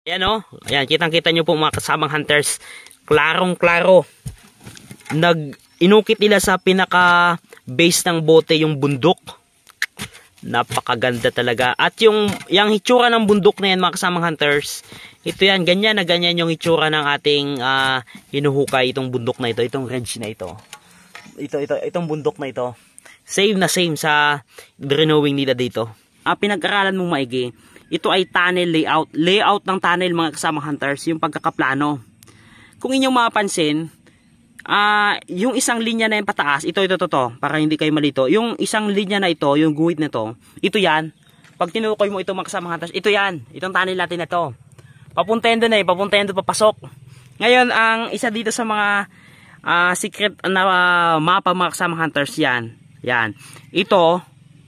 Ayan o, ayan, kitang-kita nyo po mga kasamang hunters, klarong-klaro. Inukit nila sa pinaka-base ng bote yung bundok. Napakaganda talaga. At yung hitsura ng bundok na yan mga kasamang hunters, ito yan, ganyan na ganyan yung hitsura ng ating hinuhukay, itong bundok na ito, itong ridge na ito. Itong bundok na ito. Same na same sa drawing nila dito. Pinag-aralan mong maigi, ito ay tunnel layout. Layout ng tunnel mga kasamang hunters, yung pagkakaplano. Kung inyong mapapansin, yung isang linya na yung pataas, ito, para hindi kayo malito. Yung isang linya na ito, yung guhit na ito yan. Pag tinukoy mo ito mga kasamang hunters, ito yan. Itong tunnel natin na ito. Papuntahin doon papuntahin doon papasok. Ngayon, ang isa dito sa mga secret na mapa mga kasamang hunters, yan. Yan. Ito,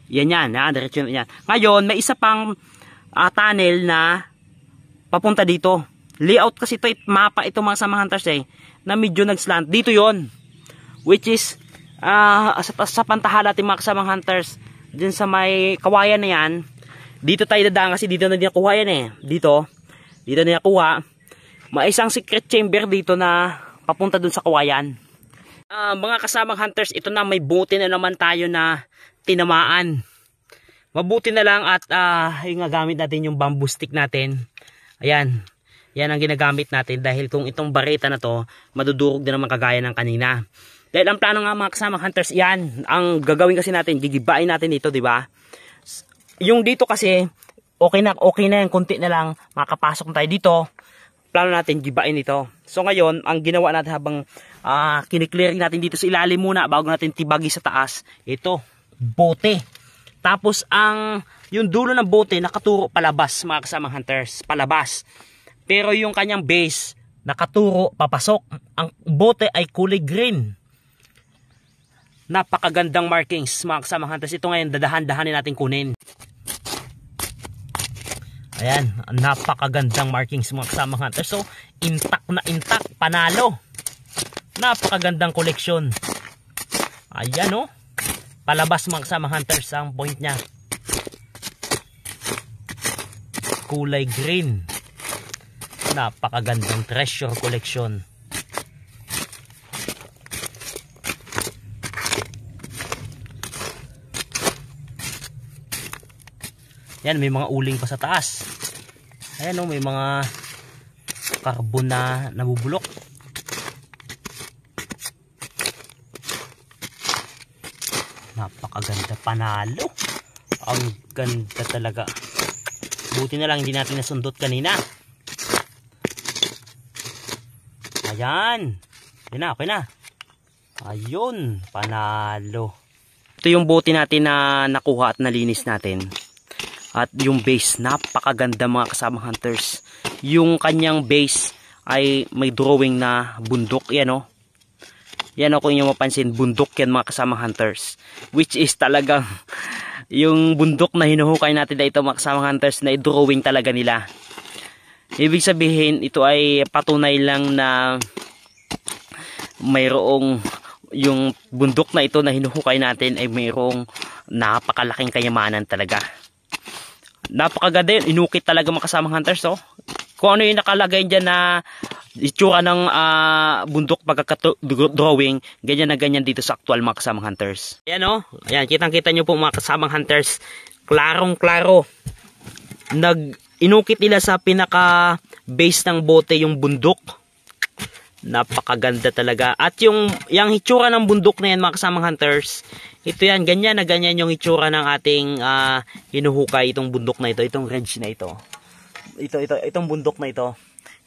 yan. Diretso yan. Ngayon, may isa pang tunnel na papunta dito. Layout kasi ito, mapa ito mga kasamang hunters na medyo nag-slant. Dito yon, which is sa pantahala natin mga kasamang hunters, dyan sa may kawayan na yan, dito tayo dadaan kasi dito na nakuha yan dito na nakuha. May isang secret chamber dito na papunta dun sa kawayan. Mga kasamang hunters, ito na, may buti na naman tayo na tinamaan. Mabuti na lang at yung gamit natin yung bamboo stick natin. Ayan. Yan ang ginagamit natin dahil kung itong bareta na to, madudurog din naman kagaya ng kanina. Dahil ang plano nga mga kasamang hunters, yan, ang gagawin kasi natin, gigibain natin ito, di ba? Yung dito kasi, okay na yan, konti na lang, makakapasok na tayo dito. Plano natin, gibain ito. So ngayon, ang ginawa natin habang kiniklearing natin dito sa ilalim muna, bago natin tibagi sa taas, ito, bote. Tapos yung dulo ng bote, nakaturo palabas mga kasamang hunters, palabas. Pero yung kanyang base, nakaturo, papasok. Ang bote ay kulay green. Napakagandang markings mga kasamang hunters. Ito ngayon, dadahan-dahanin natin kunin. Ayan, napakagandang markings mga kasamang hunters. So, intact na intact, panalo. Napakagandang koleksyon. Ayan o. Palabas mga kasamang hunters ang point niya. Kulay green. Napakagandang treasure collection. Yan, may mga uling pa sa taas. Ayan may mga carbon na nabubulok. Napakaganda, panalo. Ang ganda talaga. Buti na lang hindi natin nasundot kanina. Ayan. Yan na, okay na. Ayun, panalo. Ito yung bote natin na nakuha at nalinis natin. At yung base, napakaganda mga kasamang hunters. Yung kanyang base ay may drawing na bundok. Yan Yan kung inyo mapansin, bundok yan mga kasamang hunters. Which is talagang yung bundok na hinuhukay natin na ito mga kasamang hunters na i-drawing talaga nila. Ibig sabihin, ito ay patunay lang na mayroong yung bundok na ito na hinuhukay natin ay mayroong napakalaking kayamanan talaga. Napakaganda yun. Inukit talaga mga kasamang hunters. Kung ano yung nakalagay dyan na itsura ng bundok pagkaka-drawing, ganyan na ganyan dito sa actual mga kasamang hunters. Ayan ayan, kitang-kita nyo po mga kasamang hunters, klarong-klaro. Inukit nila sa pinaka-base ng bote yung bundok. Napakaganda talaga. At yung hitsura ng bundok na yan mga kasamang hunters, ito yan, ganyan na ganyan yung hitsura ng ating hinuhukay, itong bundok na ito, itong ridge na ito. Itong bundok na ito.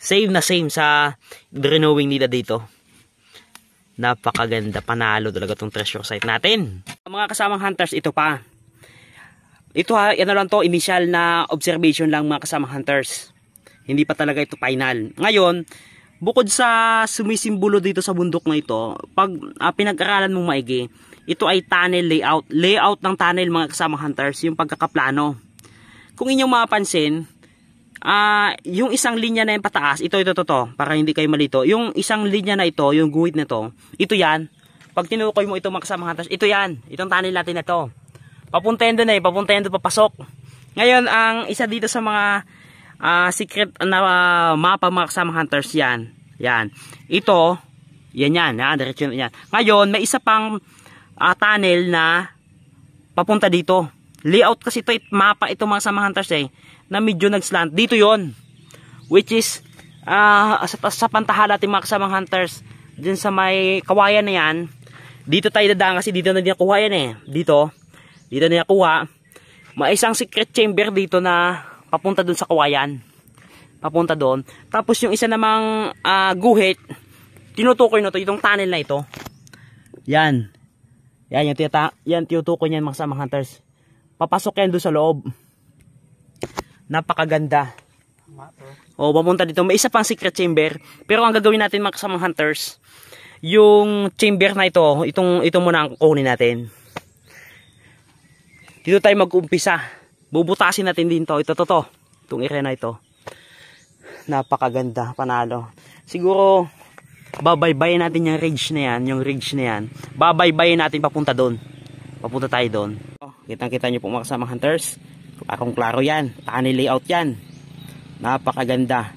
Same na same sa drawing nila dito. Napakaganda, panalo talaga itong treasure site natin. Mga kasamang hunters, ito pa. Ito yan na lang to, initial na observation lang mga kasamang hunters. Hindi pa talaga ito final. Ngayon, bukod sa sumisimbolo dito sa bundok na ito, pag pinag-aralan mong maigi, ito ay tunnel layout. Layout ng tunnel mga kasamang hunters, yung pagkakaplano. Kung inyong mapapansin, yung isang linya na yung pataas, ito, para hindi kayo malito. Yung isang linya na ito, yung guhit na ito yan. Pag tinukoy mo ito mga kasamang hunters, ito yan. Itong tunnel natin na ito. Papuntahin doon papasok. Ngayon, ang isa dito sa mga secret na mapa mga kasamang hunters yan. Yan. Ito, yan. Diretso yan. Ngayon, may isa pang tunnel na papunta dito. Layout kasi ito, mapa ito mga kasamang hunters na medyo nag-slant. Dito yon, which is sa pantahala natin mga kasamang hunters, dyan sa may kawayan na yan. Dito tayo dadaan kasi dito na din nakuha yan Dito na nakuha. May isang secret chamber dito na papunta dun sa kawayan. Papunta doon. Tapos yung isa namang guhit, tinutukoy na to, itong tunnel na ito. Yan. Yan tinutukoy niyan mga kasamang hunters. Papasok yan doon sa loob. Napakaganda. Papunta dito. May isa pang secret chamber. Pero ang gagawin natin mga kasamang hunters, yung chamber na ito, ito muna ang kukunin natin. Dito tayo mag-umpisa. Bubutasin natin din to. Itong area na ito. Napakaganda, panalo. Siguro babaybayin natin yung ridge na yan, babaybayin natin papunta doon. Papunta tayo doon. Kitang-kita niyo po mga kasamang hunters. Akong klaro yan, tunnel layout yan. Napakaganda.